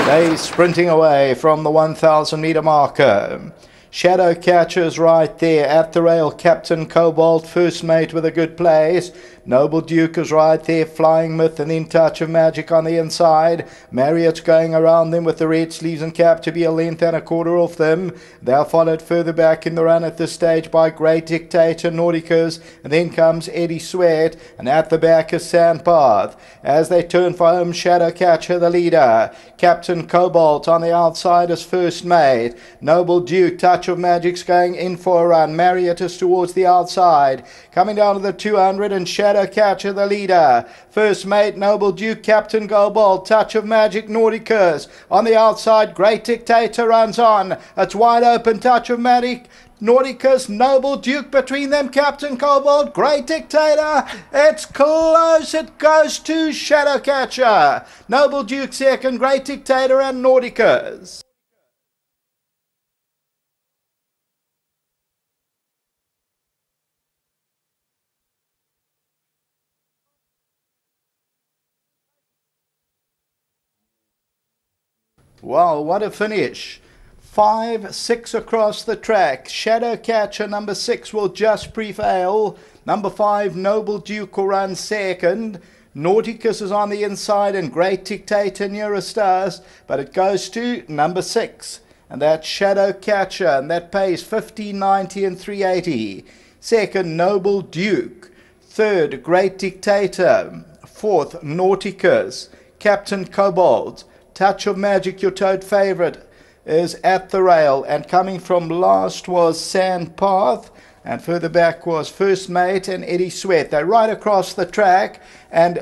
They sprinting away from the 1,000 meter marker. Shadow Catcher's right there at the rail. Captain Cobalt, first mate with a good place. Noble Duke is right there. Flying Myth and then Touch of Magic on the inside. Marriott's going around them with the red sleeves and cap to be a length and a quarter off them. They're followed further back in the run at this stage by Great Dictator, Nauticus, and then comes Eddie Sweat, and at the back is Sandpath. As they turn for home, Shadow Catcher the leader. Captain Cobalt on the outside is first mate. Noble Duke, Touch of Magic's going in for a run. Marriott is towards the outside. Coming down to the 200 and Shadow Catcher the leader. First mate, Noble Duke, Captain Cobalt, Touch of Magic, Nauticus. On the outside, Great Dictator runs on. It's wide open, Touch of Magic, Nauticus, Noble Duke between them, Captain Cobalt, Great Dictator. It's close. It goes to Shadow Catcher. Noble Duke second, Great Dictator and Nauticus. Wow, what a finish. 5-6 across the track. Shadow Catcher number 6 will just prevail. Number 5, Noble Duke will run second. Nauticus is on the inside and Great Dictator nearest us, but it goes to number 6, and that's Shadow Catcher, and that pays 15.90 and 3.80. Second, Noble Duke. Third, Great Dictator. Fourth, Nauticus. Captain Cobalt. Touch of Magic, your toad favorite, is at the rail, and coming from last was Sandpath, and further back was First Mate and Eddie Sweat. They're right across the track, and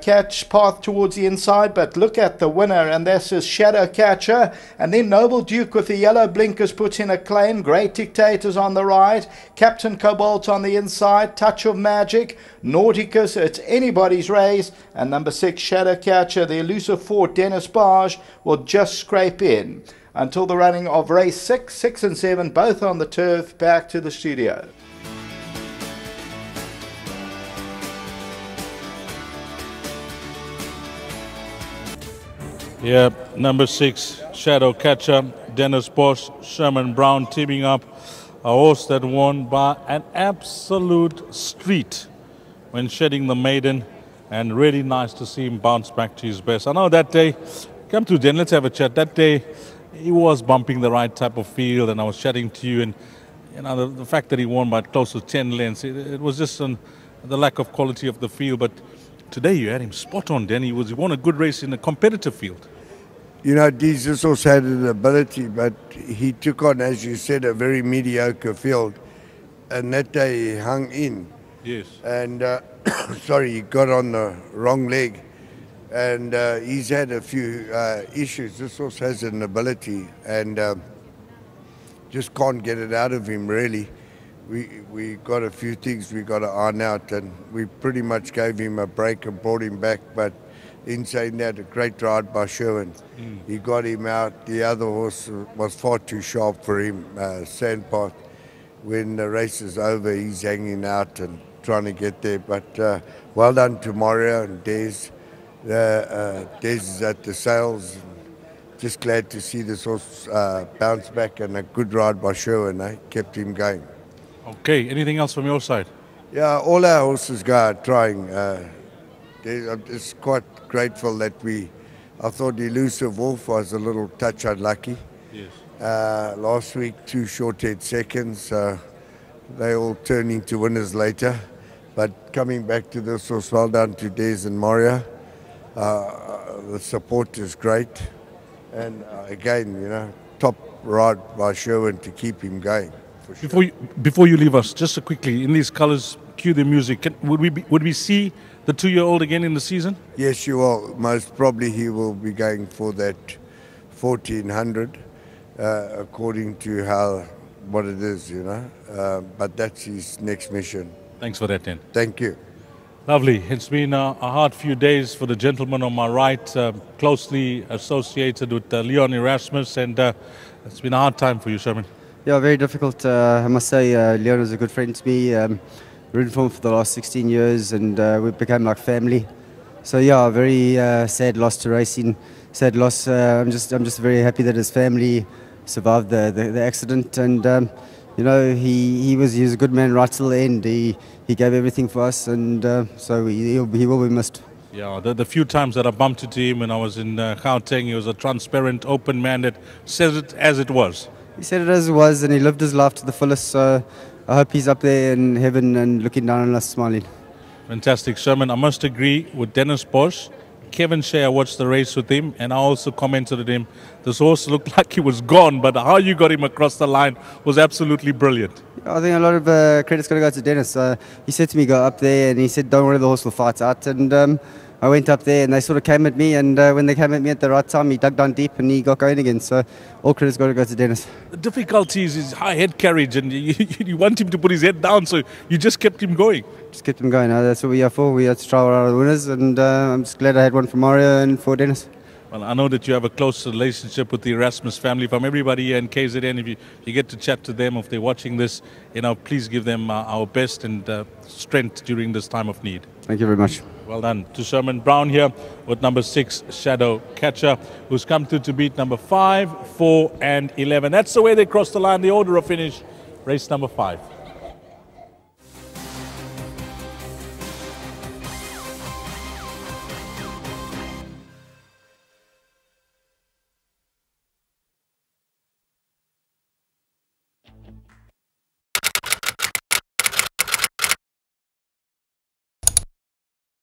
Catch Path towards the inside, but look at the winner, and this is Shadow Catcher, and then Noble Duke with the yellow blinkers puts in a claim. Great Dictators on the right, Captain Cobalt on the inside, Touch of Magic, Nauticus, it's anybody's race, and number 6, Shadow Catcher. The elusive 4, Dennis Barge, will just scrape in until the running of race 6, 6 and 7, both on the turf. Back to the studio. Yeah, number 6, Shadow Catcher, Dennis Bosch, Sherman Brown teaming up. A horse that won by an absolute street when shedding the maiden, and really nice to see him bounce back to his best. I know that day, come to Den, let's have a chat. That day, he was bumping the right type of field, and I was chatting to you, and you know the fact that he won by close to 10 lengths, it was just the lack of quality of the field. But today you had him spot on, Dan. He won a good race in a competitive field. You know, Jesus also had an ability, but he took on, as you said, a very mediocre field. And that day he hung in. Yes. And, sorry, he got on the wrong leg. And he's had a few issues. This horse has an ability, and just can't get it out of him, really. We got a few things we got to iron out, and we pretty much gave him a break and brought him back. But in saying that, a great ride by Sherwin. He got him out. The other horse was far too sharp for him, Sandpath. When the race is over, he's hanging out and trying to get there. But well done to Mario and Des. Des is at the sales. Just glad to see this horse bounce back, and a good ride by Sherwin. Kept him going. Okay, anything else from your side? Yeah, all our horses are trying. I'm just quite grateful that I thought Elusive Wolf was a little touch unlucky. Yes. Last week, 2 short-head seconds. They all turned into winners later. But coming back to this horse, well done to Des and Mario. The support is great. And again, you know, top ride by Sherwin to keep him going. Sure. Before you leave us, just quickly, in these colours, cue the music. Would we see the 2-year-old again in the season? Yes, you will. Most probably he will be going for that 1400, according to what it is, you know. But that's his next mission. Thanks for that, then. Thank you. Lovely. It's been a hard few days for the gentleman on my right, closely associated with Leon Erasmus, and it's been a hard time for you, Sherman. Yeah, very difficult. I must say, Leon is a good friend to me. Ridden for him for the last 16 years, and we became like family. So yeah, very sad loss to racing. Sad loss. I'm just very happy that his family survived the accident, and you know, he was a good man right till the end. He gave everything for us, and so he will be missed. Yeah, the few times that I bumped into him when I was in Gauteng, he was a transparent, open man that says it as it was. He said it as it was, and he lived his life to the fullest. So I hope he's up there in heaven and looking down on us, smiling. Fantastic, Sherman. I must agree with Dennis Bosch. Kevin Shea, I watched the race with him, and I also commented at him. This horse looked like he was gone, but how you got him across the line was absolutely brilliant. I think a lot of credit's got to go to Dennis. He said to me, go up there, and he said, don't worry, the horse will fight out. And I went up there, and they sort of came at me, and when they came at me at the right time, he dug down deep, and he got going again. So all credit's got to go to Dennis. The difficulty is his high head carriage, and you want him to put his head down, so you just kept him going. Just kept him going. That's what we are for. We have to try out our winners, and I'm just glad I had one for Mario and for Dennis. Well, I know that you have a close relationship with the Erasmus family. From everybody here in KZN, if you get to chat to them, if they're watching this, you know, please give them our best and strength during this time of need. Thank you very much. Well done to Sherman Brown here with number 6, Shadow Catcher, who's come through to beat number 5, 4 and 11. That's the way they cross the line, the order of finish, race number 5.